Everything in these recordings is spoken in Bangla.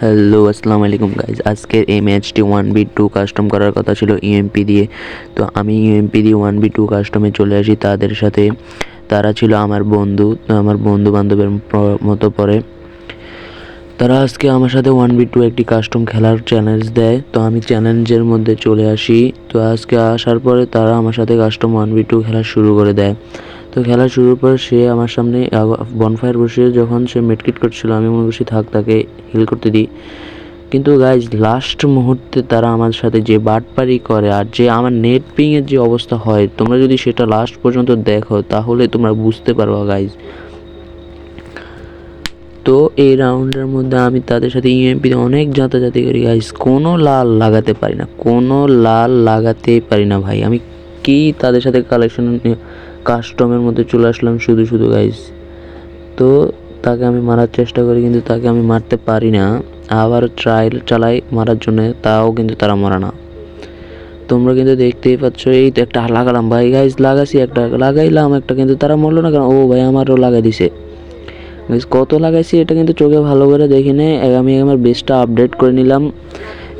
হ্যালো আসসালামু আলাইকুম গাইজ। আজকের এই ম্যাচটি 1v2 কাস্টম করার কথা ছিল ইউএমপি দিয়ে। তো আমি ইউএমপি দিয়ে 1v2 কাস্টমে চলে আসি তাদের সাথে। তারা ছিল আমার বন্ধু, আমার বন্ধু বান্ধবের মতো পড়ে। তারা আজকে আমার সাথে 1v2 একটি কাস্টম খেলার চ্যালেঞ্জ দেয়। তো আমি চ্যালেঞ্জের মধ্যে চলে আসি। তো আজকে আসার পরে তারা আমার সাথে কাস্টম 1v2 খেলা শুরু করে দেয়। তো খেলা শুরুর পর সে আমার সামনে বনফায়ার বসে যখন সে মেডকিট করছিল, আমি মনে করছি থাক তাকে হিল করতে দিই। কিন্তু গাইজ লাস্ট মুহূর্তে তারা আমার সাথে যে বাটপারি করে আর যে আমার নেট পিংয়ের যে অবস্থা হয়, তোমরা যদি সেটা লাস্ট পর্যন্ত দেখো তাহলে তোমরা বুঝতে পারবা গাইজ। তো এই রাউন্ডের মধ্যে আমি তাদের সাথে ইউএমপিতে অনেক জাতাজাতি করি গাইজ, কোনো লাল লাগাতে পারি না, কোনো লাল লাগাতেই পারি না ভাই। আমি কি তাদের সাথে কাস্টমের মধ্যে চলে আসলাম শুধু শুধু গাইজ। তো তাকে আমি মারার চেষ্টা করি কিন্তু তাকে আমি মারতে পারি না। আবার ট্রায়াল চালাই মারার জন্য, তাও কিন্তু তারা মরে না। তোমরা কিন্তু দেখতেই পাচ্ছ, এই তো একটা লাগালাম ভাই গাইজ, লাগাইছি একটা, লাগাইলাম একটা, কিন্তু তারা মরলো না কেন? ও ভাই আমারও লাগাই দিছে গাইজ। কত লাগাইছি এটা কিন্তু চোখে ভালো করে দেখি নেই। আমি আমার বেসটা আপডেট করে নিলাম।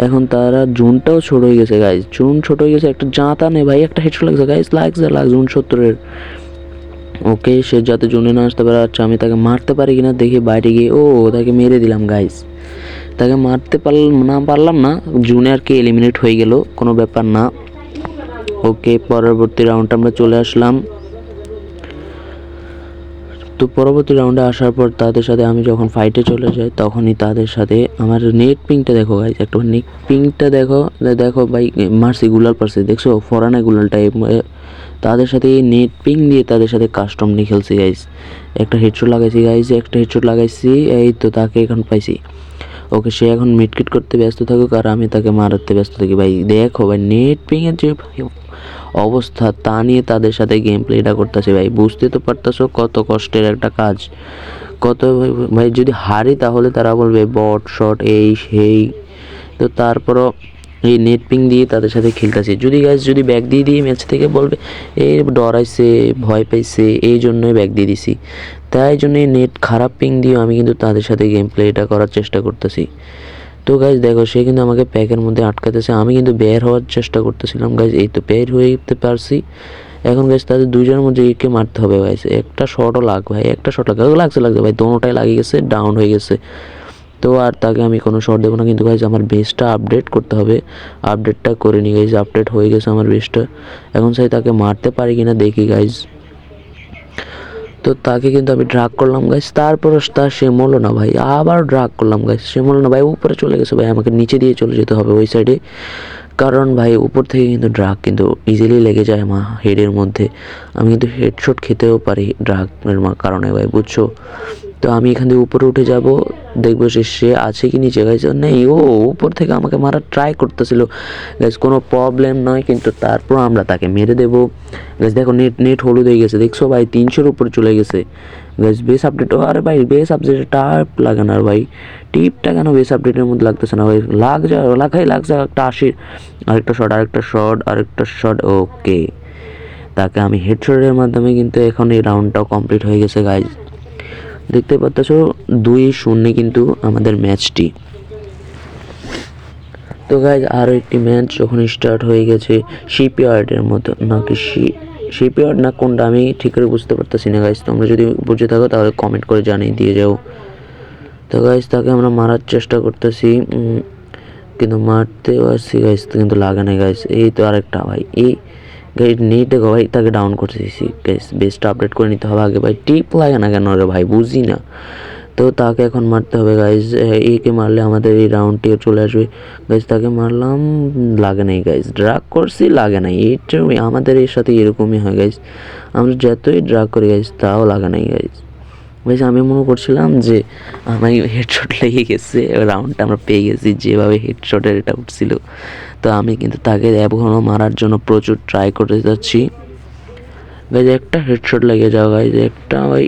এখন তারা জুনটাও ছোট হয়ে গেছে গাইজ, জুন ছোট হয়ে গেছে। একটা জাঁতা নেই ভাই, একটা হেডশট লাগছে গাইজ, লাগছে জুন 70-এর। ওকে, সে যাতে জুনে না আসতে পারে। আচ্ছা আমি তাকে মারতে পারি কিনা দেখি বাইরে গিয়ে। ও তাকে মেরে দিলাম গাইজ, তাকে মারতে পারলাম না। জুনিয়রকে এলিমিনেট হয়ে গেল, কোনো ব্যাপার না। ওকে, পরবর্তী রাউন্ডে আমরা চলে আসলাম। তো পরবর্তী রাউন্ডে আসার পর তাদের সাথে আমি যখন ফাইটে চলে যাই তখনই তাদের সাথে আমার নেট পিংটা দেখো গাইজ, একটা নেট পিংটা দেখো। দেখো ভাই, মারছি গুলাল পারছি, দেখছো ফরানা গুলাল টাইপ। তাদের সাথে এই নেট পিং দিয়ে তাদের সাথে কাস্টম নিয়ে খেলছি গাইজ। একটা হেডশট লাগাইছি গাইজ, একটা হেডশট লাগাইছি। এই তো তাকে এখন পাইছি। ওকে, সে এখন মিডকিট করতে ব্যস্ত থাকুক আর আমি তাকে মারাতে ব্যস্ত থাকি ভাই। দেখো ভাই, নেট পিংয়ের যে অবস্থা তা নিয়ে তাদের সাথে গেম প্লেটা করতেছে ভাই। বুঝতে তো পারতেছো কত কষ্টের একটা কাজ। কত ভাই, যদি হারি তাহলে তারা বলবে বট শট এই সেই। তো তারপরও এই নেট পিং দিয়ে তাদের সাথে খেলতেছি। যদি ব্যাক দিয়ে দিই ম্যাচ থেকে, বলবে এই ডরাইছে, ভয় পাইছে, এই জন্যই ব্যাক দিয়ে দিছি। তাই জন্য নেট খারাপ পিং দিয়েও আমি কিন্তু তাদের সাথে গেম প্লেটা করার চেষ্টা করতেছি। তো গাইজ দেখো, সে কিন্তু আমাকে প্যাকের মধ্যে আটকাতেছে, আমি কিন্তু বের হওয়ার চেষ্টা করতেছিলাম গাইজ। এই তো বের হয়ে যেতে পারছি। এখন গাইজ তাদের দুইজনের মধ্যে একে মারতে হবে গাইজ। একটা শটও ভাই, একটা শট লাগছে ভাই, দোনোটাই লাগিয়ে গেছে, ডাউন হয়ে গেছে। তো আর তাকে আমি কোনো শট দেবো না। কিন্তু গাইজ আমার বেসটা আপডেট করতে হবে, আপডেটটা করে নিই গাইজ। আপডেট হয়ে গেছে আমার বেসটা। এখন চাই তাকে মারতে পারি কিনা দেখি গাইজ। তো তাকে কিন্তু আমি ড্রাগ করলাম গাইস, তারপরও সে মরলো না ভাই। আবার ড্রাগ করলাম গাইস, সে মরলো না ভাই। উপরে চলে গেছে ভাই, আমাকে নিচে দিয়ে চলে যেতে হবে ওই সাইডে। কারণ ভাই উপর থেকে কিন্তু ড্রাগ কিন্তু ইজিলি লেগে যায় আমার হেডের মধ্যে। আমি কিন্তু হেডশট খেতেও পারি ড্রাগের কারণে ভাই, বুঝছো। তো আমি এখান থেকে উপরে উঠে যাব, দেখবো সে আছে কি নিচে গাইজ। নেই, ও উপর থেকে আমাকে মারার ট্রাই করতেছিল গাইজ, কোনো প্রবলেম নয়। কিন্তু তারপর আমরা তাকে মেরে দেবো গাইজ। দেখো নেট হলুদ হয়ে গেছে, দেখছো ভাই, 300-এর উপরে চলে গেছে গাইজ। বেস আপডেট, আরে ভাই বেস আপডেটে টাইপ লাগে না ভাই, টিপটা কেন বেস আপডেটের মধ্যে লাগতেছে না ভাই? লাগছে একটা 80, আরেকটা শট। ওকে, তাকে আমি হেডশটের মাধ্যমে কিন্তু এখন এই রাউন্ডটাও কমপ্লিট হয়ে গেছে গাইজ। দেখতে পাচ্ছ 2-0 কিন্তু আমাদের ম্যাচটি। তো গাইজ আরও একটি ম্যাচ যখন স্টার্ট হয়ে গেছে, শিপইয়ার্ডের মতো নাকি শিপইয়ার্ড না কোনটা আমি ঠিক করে বুঝতে পারতেছি না গাইজ। তোমরা যদি বুঝে থাকো তাহলে কমেন্ট করে জানিয়ে দিয়ে যাও। তো গাইজ তাকে আমরা মারার চেষ্টা করতেছি, কিন্তু মারতেও আসছি গাইজ, কিন্তু লাগে না গাইজ। এই তো আরেকটা ভাই, এই গাইজ নেট দেখো ভাই, তাকে ডাউন করতে দিয়েছি গাইজ। বেসটা আপডেট করে নিতে হবে আগে ভাই। টিপ লাগে না কেন রে ভাই, বুঝি না। তো তাকে এখন মারতে হবে গাইজ। একে মারলে আমাদের এই রাউন্ডটিও চলে আসবে গাইজ। তাকে মারলাম, লাগে নাই গাইজ। ড্রাগ করছি, লাগে নাই। এইটা আমাদের এর সাথে এরকমই হয় গাইজ, আমরা যতই ড্রাগ করি গাইজ তাও লাগে নাই গাইজ। গাইজ আমি মনে করছিলাম যে আমার হেডশট লেগে গেছে, রাউন্ডটা আমরা পেয়ে গেছি যেভাবে হেডশটের এটা উঠছিল। তো আমি কিন্তু তাকে এখনও মারার জন্য প্রচুর ট্রাই করে যাচ্ছি গাইজ। একটা হেডশট লেগে যাও গাইজ, একটা ভাই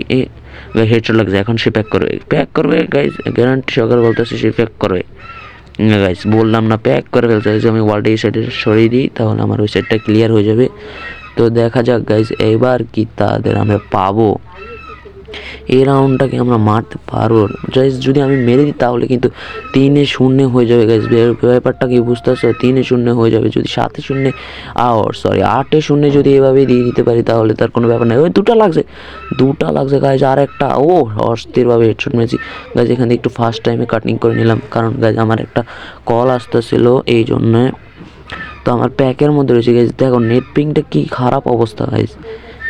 হেডশট লাগছে। এখন সে প্যাক করবে গাইজ, গ্যারান্টি সহকারে বলতেছে সে প্যাক করবে গাইজ। বললাম না প্যাক করে ফেলতে, আমি ওয়ার্ল্ডে এই সাইডে সরিয়ে দিই তাহলে আমার ওই সাইডটা ক্লিয়ার হয়ে যাবে। তো দেখা যাক গাইজ এবার কি তাদের আমরা পাবো। এই রাউন্ডটাকে আমরা মারতে পারবো গাইস। যদি আমি মেরে দিই তাহলে কিন্তু 3-0 হয়ে যাবে গাইস। ব্যাপারটা কি বুঝতেছো? 3-0 হয়ে যাবে। যদি 7-0 8-0 যদি এভাবে দিয়ে দিতে পারি তাহলে তার কোনো ব্যাপার নেই। ওই দুটা লাগছে গাইস। আর একটা অস্থিরভাবে হেডশট মেরেছি গাইস। এখানে একটু ফার্স্ট টাইমে কাটিং করে নিলাম, কারণ গাইস আমার একটা কল আসতেছিল এই জন্য। তো আমার প্যাকের মধ্যে রয়েছে গাইস। দেখো নেট পিংটা কি খারাপ অবস্থা গাইস,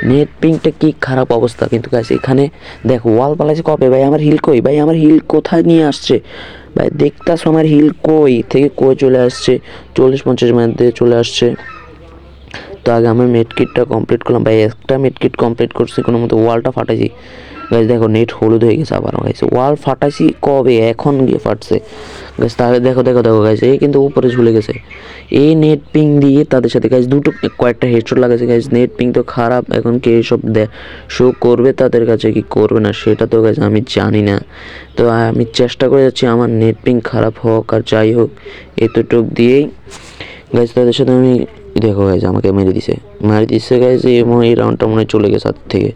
নেট পিংটা কি খারাপ অবস্থা। কিন্তু গাইস এখানে দেখো ওয়াল পালাইছে কবে ভাই? আমার হিল কই ভাই? আমার হিল কোথায় নিয়ে আসছে ভাই? দেখতাছো আমার হিল কই থেকে কই চলে আসছে? 40-50 মধ্যে চলে আসছে। তো আগে আমি মেডকিটটা কমপ্লিট করলাম ভাই। একটা মেডকিট কমপ্লিট করছি, কোনো মতো ওয়ালটা ফাটাইছি গাইস। দেখো নেট হলুদ হয়ে গেছে আবার গাইস। ওয়াল ফাটাইছি কবে? এখন গিয়ে ফাটছে গাইস। তাহলে দেখো গাইস, এই কিন্তু উপরে ঝুলে গেছে। এই নেট পিং দিয়ে তাদের সাথে গাইস কয়েকটা হেডশট লাগাইছে গাইস। নেট পিং তো খারাপ, এখন কে সব শো করবে তাদের কাছে কি করবে না সেটা তো গাইস আমি জানি না। তো আমি চেষ্টা করে যাচ্ছি আমার নেট পিং খারাপ হোক আর যাই হোক, এতটুক দিয়েই গাইস তাদের সাথে আমি। দেখো গাইস আমাকে মেরে দিছে গাইস। এবং এই রাউন্ডটা মনে চলে গেছে হাত থেকে,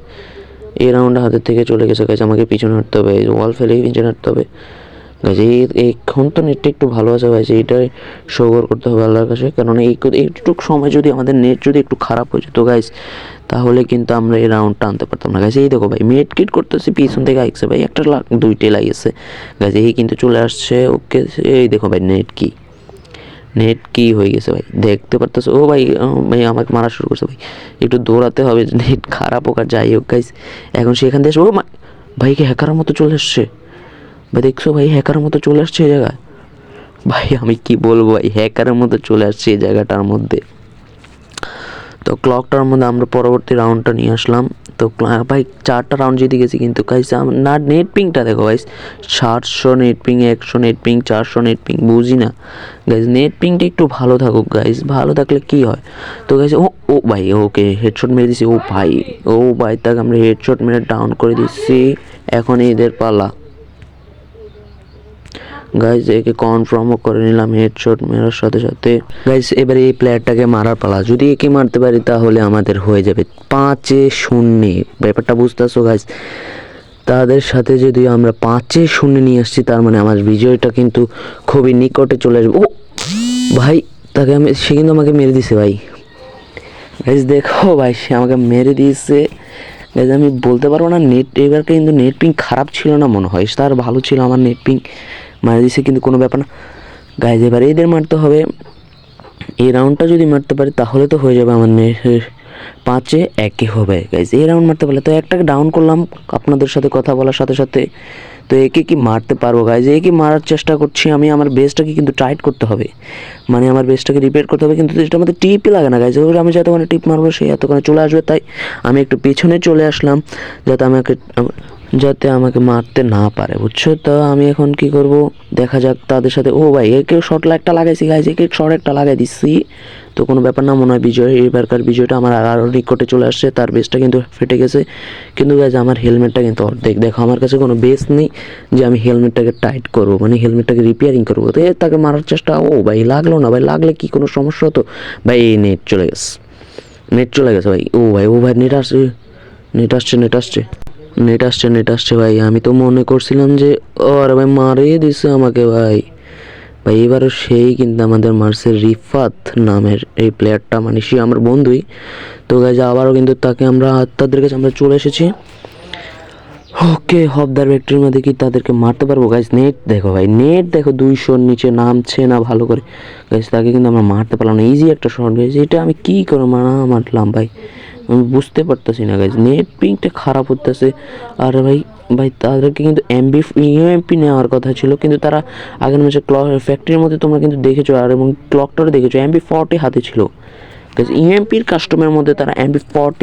এই রাউন্ডটা হাতের থেকে চলে গেছে গাইস। আমাকে পিছনে হাঁটতে হবে, ওয়াল ফেলে পিছনে হাঁটতে হবে গাইস। এখন তো নেটটা একটু ভালো আছে গাইস, এইটাই শোকর করতে হবে আল্লাহর কাছে। কারণ এইটুক সময় যদি আমাদের নেট যদি একটু খারাপ হয়ে যেত গাইস, তাহলে কিন্তু আমরা এই রাউন্ডটা আনতে পারতাম না গাইস। এই দেখো ভাই মেড কিট করতেছি, পিছন থেকে আইছে ভাই, একটা দুইটাই লাগিয়েছে গাইস। এই কিন্তু চলে আসছে ওকে। এই দেখো ভাই নেট কি হয়ে গেছে ভাই, দেখতে পারতেছো? ভাই আমাকে মারা শুরু করছে ভাই। একটু দৌড়াতে হবে, নেট খারাপ হোক আর যাই হোক গাইস। এখন সেখান থেকে ভাই কি হ্যাকারের মতো চলে আসছে ভাই? দেখছো ভাই হ্যাকারের মতো চলে আসছে এই জায়গায় ভাই। আমি কি বলবো ভাই, হ্যাকারের মতো চলে আসছে এই জায়গাটার মধ্যে। তো ক্লকটার মধ্যে আমরা পরবর্তী রাউন্ডটা নিয়ে আসলাম। তো ভাই 4টা রাউন্ড জিতে গেছি, কিন্তু গাইস না নেট পিংটা দেখো guys. 700 net ping, 100 net ping, 400 net ping, বুঝি না গাইস। নেট পিংটা একটু ভালো থাকুক গাইস, ভালো থাকলে কি হয়। তো গাইস ও ভাই ওকে হেডশট মেরে দিছি। ও ভাই তাকে আমরা হেডশট মেরে ডাউন করে দিচ্ছি। এখন এদের পালা গাইজ। একে কনফার্মও করে নিলাম হেডশট মেরার সাথে সাথে গাইজ। এবারে এই প্লেয়ারটাকে মারার পালা, যদি একে মারতে পারি তাহলে আমাদের হয়ে যাবে 5-0। ব্যাপারটা বুঝতেছো গাইজ? তাদের সাথে যদি আমরা 5-0 নিয়ে আসছি, তার মানে আমার বিজয়টা কিন্তু খুবই নিকটে চলে আসবে। ভাই সে কিন্তু আমাকে মেরে দিছে ভাই। গাইজ দেখো ভাই সে আমাকে মেরে দিয়েছে গাইজ। আমি বলতে পারবো না এবার কিন্তু নেট পিং খারাপ ছিল না মনে হয়, তার ভালো ছিল। আমার নেট পিং মারা দিছে কিন্তু কোনো ব্যাপার না গাইজ। এবার এদের মারতে হবে। এই রাউন্ডটা যদি মারতে পারি তাহলে তো হয়ে যাবে আমার 5-1 হবে গাইজ। এই রাউন্ড মারতে পারলে তো একটাকে ডাউন করলাম আপনাদের সাথে কথা বলার সাথে সাথে। তো একে কি মারতে পারবো গাইজ? একে মারার চেষ্টা করছি আমি। আমার বেসটাকে কিন্তু টাইট করতে হবে, মানে আমার বেসটাকে রিপেয়ার করতে হবে। কিন্তু এটা আমাদের টিপই লাগে না গাইজ। আমি যতক্ষণে টিপ মারবো সে এতক্ষণে চলে আসবে। তাই আমি একটু পিছনে চলে আসলাম যাতে আমাকে মারতে না পারে, বুঝছো? তো আমি এখন কি করব দেখা যাক তাদের সাথে। ভাই একে শর্ট একটা লাগাইছি গাইজ, একে শর্ট একটা লাগাই দিচ্ছি। তো কোনো ব্যাপার না, মনে হয় এবারকার বিজয়টা আমার আরও নিকটে চলে আসছে। তার বেসটা কিন্তু ফেটে গেছে, কিন্তু গাইজ আমার হেলমেটটা কিন্তু অর্ধেক। দেখো আমার কাছে কোনো বেস নেই যে আমি হেলমেটটাকে টাইট করবো, মানে হেলমেটটাকে রিপেয়ারিং করবো। তো তাকে মারার চেষ্টা। ভাই লাগলো না ভাই, লাগলে কি কোনো সমস্যা হতো ভাই? এই নেট চলে গেছে ভাই। ভাই নেট আসছে ভাই। আমি তো মনে করছিলাম যে আরে ভাই মারিয়ে দিছে আমাকে ভাই। এবারও সেই কিন্তু আমাদের মার্সের রিফাত নামের এই প্লেয়ারটা, মানে সে আমার বন্ধুই। তো গাইজ আবারও কিন্তু তাদের কাছে আমরা চলে এসেছি। ওকে হবদার ভেক্টরির মধ্যে কি তাদেরকে মারতে পারবো গাইজ? নেট দেখো ভাই, নেট দেখো 200-র নিচে নামছে না ভালো করে গাইজ। তাকে কিন্তু আমরা মারতে পারলাম না। ইজি একটা শট গাইজ, এটা আমি কি করে মারলাম ভাই? আমি বুঝতে পারতেছি না গাইজ। নেট পিংটা খারাপ হতেছে। আর ভাই তাদেরকে কিন্তু ইউএমপি নেওয়ার কথা ছিল, কিন্তু তারা আগের ম্যাচে ফ্যাক্টরির মধ্যে তোমরা কিন্তু দেখেছো, আর এবং ক্লকটারও দেখেছো MP40 হাতে ছিল গাইজ। ইউএমপির কাস্টমের মধ্যে তারা MP40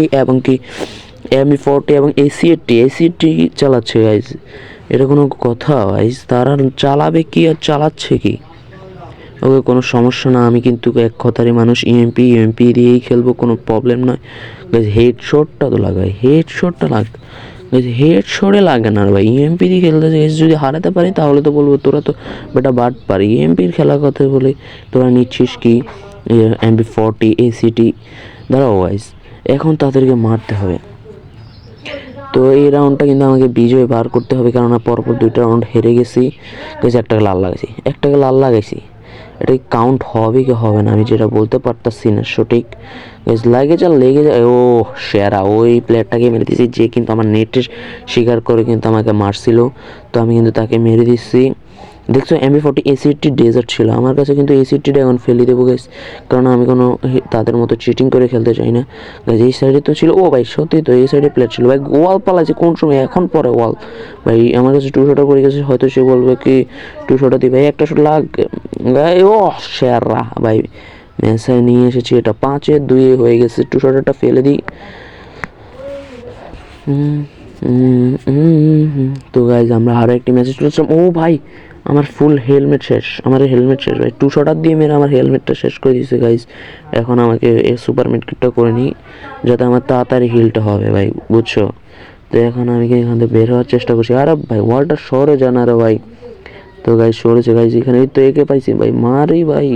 এবং AC80 চালাচ্ছে গাইজ। এটা কোনো কথা গাইজ? তারা চালাবে কি আর চালাচ্ছে কি? ওকে কোনো সমস্যা না, আমি কিন্তু এক কথারই মানুষ। ইউএমপি দিয়েই খেলবো, কোনো প্রবলেম নয় গাইজ। হেডশটটা তো লাগাই, হেডশটে লাগে না ভাই। ইউএমপি দিয়ে খেলতে গাইজ, যদি হারাতে পারি তাহলে তো বলবো তোরা তো বেটা বাট পারি। ইউএমপির খেলার কথা বলে তোরা নিচ্ছিস কি MP40 ACT? দাঁড়াও গাইজ, এখন তাদেরকে মারতে হবে। তো এই রাউন্ডটা কিন্তু আমাকে বিজয় বার করতে হবে, কেননা পরপর 2টা রাউন্ড হেরে গেছি। গাইস একটাকে লাল লাগাইছি, এটা কাউন্ট হবে কি হবে না আমি যেটা বলতে পারতাছি না সঠিক। গাইস লেগে যায়, ও সেরা ওই প্লেয়ারটাকে মেরে দিয়েছি যে কিন্তু আমার নেটের শিকার করে কিন্তু আমাকে মারছিল। তো আমি কিন্তু তাকে মেরে দিচ্ছি। দেখছো MP40 A70 ডেজার্ট ছিল আমার কাছে, কিন্তু A70টা এখন ফেলে দেবো গাইস, কারণ আমি কোনো তাদের মতো চিটিং করে খেলতে চাই না। গাইস এই সাইডে তো ছিল, ও ভাই সত্যি তো এই সাইডে প্লেয়ার ছিল ভাই, ওয়াল পালাইছে কোন সময়, এখন পরে ওয়াল ভাই আমার কাছে 2 শটটা করে গেছে, হয়তো সে বলবে কি 2 শটটা দিই ভাই, একটা শট লাগ ভাই, ও সেরা ভাই ম্যাচে নিয়ে এসেছি, এটা 5-2 হয়ে গেছে। 2 শটটা ফেলে দিই। তো গাইজ আমরা আরও একটি ম্যাচে চলেছিলাম। ও ভাই আমার ফুল হেলমেট শেষ, আমার হেলমেট শেষ ভাই, 2 শটার দিয়ে মেরে আমার হেলমেটটা শেষ করে দিয়েছে গাইজ। এখন আমাকে এই সুপার মেডকিটটা করে নিই যাতে আমার তাড়াতাড়ি হিলটা হবে ভাই, বুঝছো। তো এখন আমি এখান থেকে বের হওয়ার চেষ্টা করছি। আরে ভাই ওয়ালটা সরে জানা রে ভাই। তো গাইজ সরেছে গাইজ, এখানে তো একে পাইছি ভাই, মারি ভাই,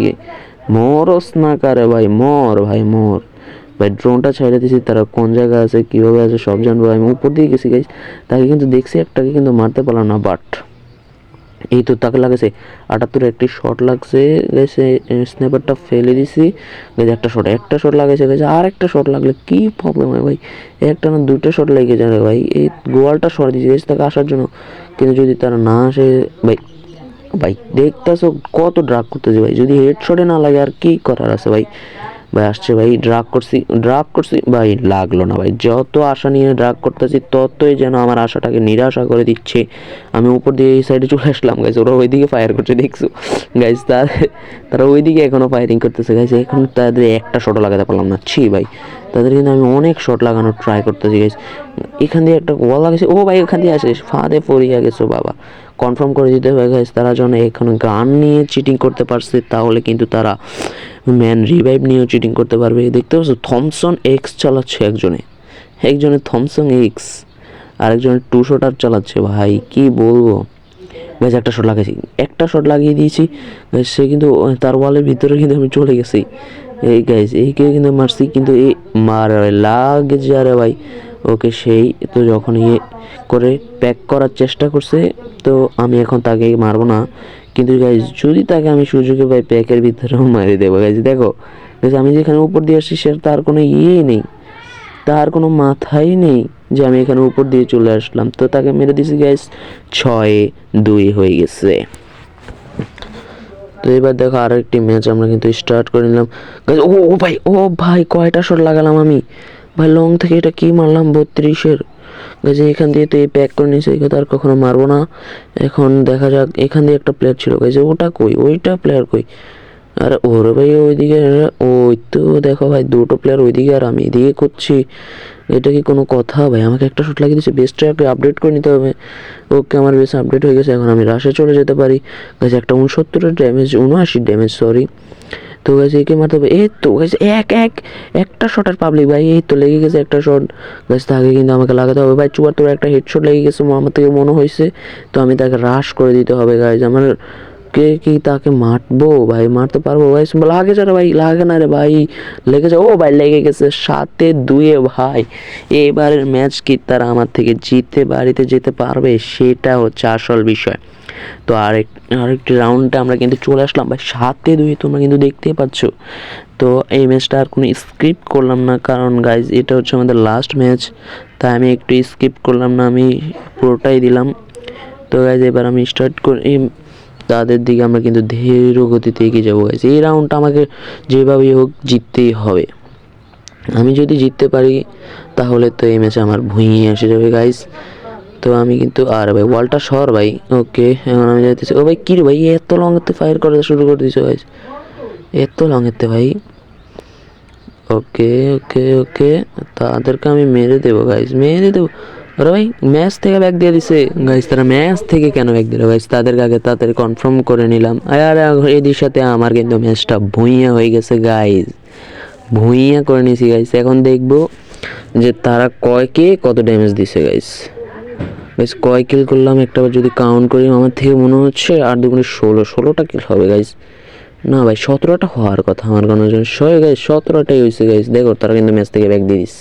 মরস না কারে ভাই, মর ভাই মর ভাই। ড্রোনটা ছেড়ে দিয়েছি, তারা কোন জায়গায় আছে কীভাবে আছে সব জানবো। আমি উপর দিয়ে গেছি গাইজ, তাকে কিন্তু দেখছি একটাকে কিন্তু মারতে পারলাম না, বাট এই তো তাকে লাগেছে 78 একটি শট লাগছে গেছে, স্ন্যাপারটা ফেলে দিছি গেছে। একটা শট লাগাইছে গেছে, আর একটা শট লাগলে কি প্রবলেম হয় ভাই, একটা না 2টা শট লেগে যাবে ভাই। এই গোয়ালটা সরে দিয়েছে গেছে তাকে আসার জন্য, কিন্তু যদি তারা না আসে ভাই, ভাই দেখতেছো কত ড্রাগ করতেছে ভাই, যদি হেড শটে না লাগে আর কি করার আছে ভাই। ভাই আসছে ভাই, ড্রাগ করছি ভাই, লাগলো না ভাই। যত আশা নিয়ে ড্রাগ করতেছি ততই যেন আমার আশাটাকে নিরাশা করে দিচ্ছে। আমি উপর দিয়ে এই সাইডে চলে আসলাম গাইজ, ওরা ওইদিকে ফায়ার করছে দেখছো গাইজ, তারা ওইদিকে এখনো ফায়ারিং করতেছে গাইজ। এখন তাদের একটা শটও লাগাতে পারলাম না, ছি ভাই। তাদের কিন্তু আমি অনেক শট লাগানোর ট্রাই করতেছি গাইজ। এখান দিয়ে একটা ওয়াল লাগাইছে, ও ভাই এখান দিয়ে আসে, ফাঁদে পড়িয়া গেছো বাবা। কনফার্ম করে দিতে হবে গাইজ, তারা যখন এখানে গান নিয়ে চিটিং করতে পারছে তাহলে কিন্তু তারা ম্যান রিভাইভ নিয়েও চিটিং করতে পারবে। দেখতে পাচ্ছ থমসন এক্স চালাচ্ছে একজনে থমসন এক্স, আরেকজনের 2 শটার চালাচ্ছে ভাই, কি বলবো গাইজ। একটা শট লাগিয়ে দিয়েছি গাইজ, সে কিন্তু তার ওয়ালের ভিতরে কিন্তু আমি চলে গেছি। এই গাইজ এইকে কিন্তু মারছি, কিন্তু এই লাগে যারে ভাই ওকে। সেই তো যখন করে প্যাক করার চেষ্টা করছে, তো আমি এখন তাকে মারবো না, কিন্তু গাইজ যদি তাকে আমি সুযোগে পাই প্যাকের ভিতরেও মারি দেবো গাইজ। দেখো গাইজ আমি যেখানে উপর দিয়ে আসছি সে তার কোনো নেই, তার কোনো মাথাই নেই যে আমি এখানে উপর দিয়ে চলে আসলাম। তো তাকে মেরে দিয়েছি গাইজ, 6-2 হয়ে গেছে। তো এবার দেখো আরো একটি ম্যাচ আমরা কিন্তু স্টার্ট করে নিলাম। ও ভাই কয়টা শট লাগালাম আমি ভাই, লং থেকে এটা কি মারলাম 32-এর গাইজ। এখান দিয়ে তো এই প্যাক করে নিয়েছে, এই কথা আর কখনো মারবো না। এখন দেখা যাক, এখান দিয়ে একটা প্লেয়ার ছিল গাইজ, ওটা কই, ওইটা প্লেয়ার কই। আরে ওরে ভাই ওইদিকে, ওই তো দেখো ভাই 2টো প্লেয়ার ওইদিকে আর আমি এদিকে করছি, এটা কি কোনো কথা ভাই। আমাকে একটা শট লাগিয়ে দিচ্ছে, বেসটাকে আপডেট করে নিতে হবে। ওকে আমার বেস আপডেট হয়ে গেছে, এখন আমি রাশে চলে যেতে পারি গাইজ। একটা 69 ড্যামেজ, 79 ড্যামেজ সরি। তো গাইজ একে মারতে হবে, এই তো গাইজ একটা শটের পাবলিক ভাই, এই তো লেগে গেছে একটা শট গাইজ। তাকে কিন্তু আমাকে লাগাতে হবে ভাই, 74 একটা হেডশট লেগে গেছে আমার থেকে মনে হয়েছে। তো আমি তাকে রাশ করে দিতে হবে গাইজ। আমার কে কি তাকে মারবো ভাই, মারতে পারবো ভাই, লাগে যারা ভাই, লাগে না রে ভাই, লেগে যাও। ও ভাই লেগে গেছে 7-2 ভাই। এবারের ম্যাচ কি তারা আমার থেকে জিতে বাড়িতে যেতে পারবে, সেটা হচ্ছে আসল বিষয়। তো আরেকটি রাউন্ডে আমরা কিন্তু চলে আসলাম ভাই, 7-2 তোমরা কিন্তু দেখতেই পাচ্ছ। তো এই ম্যাচটা আর কোনো স্কিপ করলাম না, কারণ গাইজ এটা হচ্ছে আমাদের লাস্ট ম্যাচ, তাই আমি একটু স্কিপ করলাম না, আমি পুরোটাই দিলাম। তো গাইজ এবার আমি স্টার্ট করি, তাদের দিকে আমরা কিন্তু ধীর গতিতে এগিয়ে যাবো গাইজ। এই রাউন্ডটা আমাকে যেভাবেই হোক জিততেই হবে। আমি যদি জিততে পারি তাহলে তো এই ম্যাচে আমার ভুঁইয়ে এসে যাবে গাইজ। তো আমি কিন্তু আর ভাই ওয়ালটা সর ভাই, ওকে এখন আমি যাইতেছি। ও ভাই কী রে ভাই, এত লংতে ফায়ার করা শুরু করে দিয়েছো গাইজ, এত লংতে ভাই। ওকে ওকে ওকে তাদেরকে আমি মেরে দেবো গাইজ, মেরে দেবো। আরে ভাই ম্যাচ থেকে ব্যাক দিয়ে দিছে গাইজ, তারা ম্যাচ থেকে কেন ব্যাক দিল গাইজ, তাদেরকে আগে তাড়াতাড়ি কনফার্ম করে নিলাম। আর এদের সাথে আমার কিন্তু ম্যাচটা ভুঁইয়া হয়ে গেছে গাইজ, ভুঁইয়া করে নিয়েছি গাইজ। এখন দেখবো যে তারা কত ড্যামেজ দিছে গাইজ। গাইজ কয় কিল করলাম একটাবার যদি কাউন্ট করি, আমার থেকে মনে হচ্ছে 8-2 16টা কিল হবে গাইজ। না ভাই 17টা হওয়ার কথা আমার কোনো জন্য, গাইজ 17টাই হয়েছে গাইজ। দেখো তারা কিন্তু ম্যাচ থেকে ব্যাক দিয়ে দিস।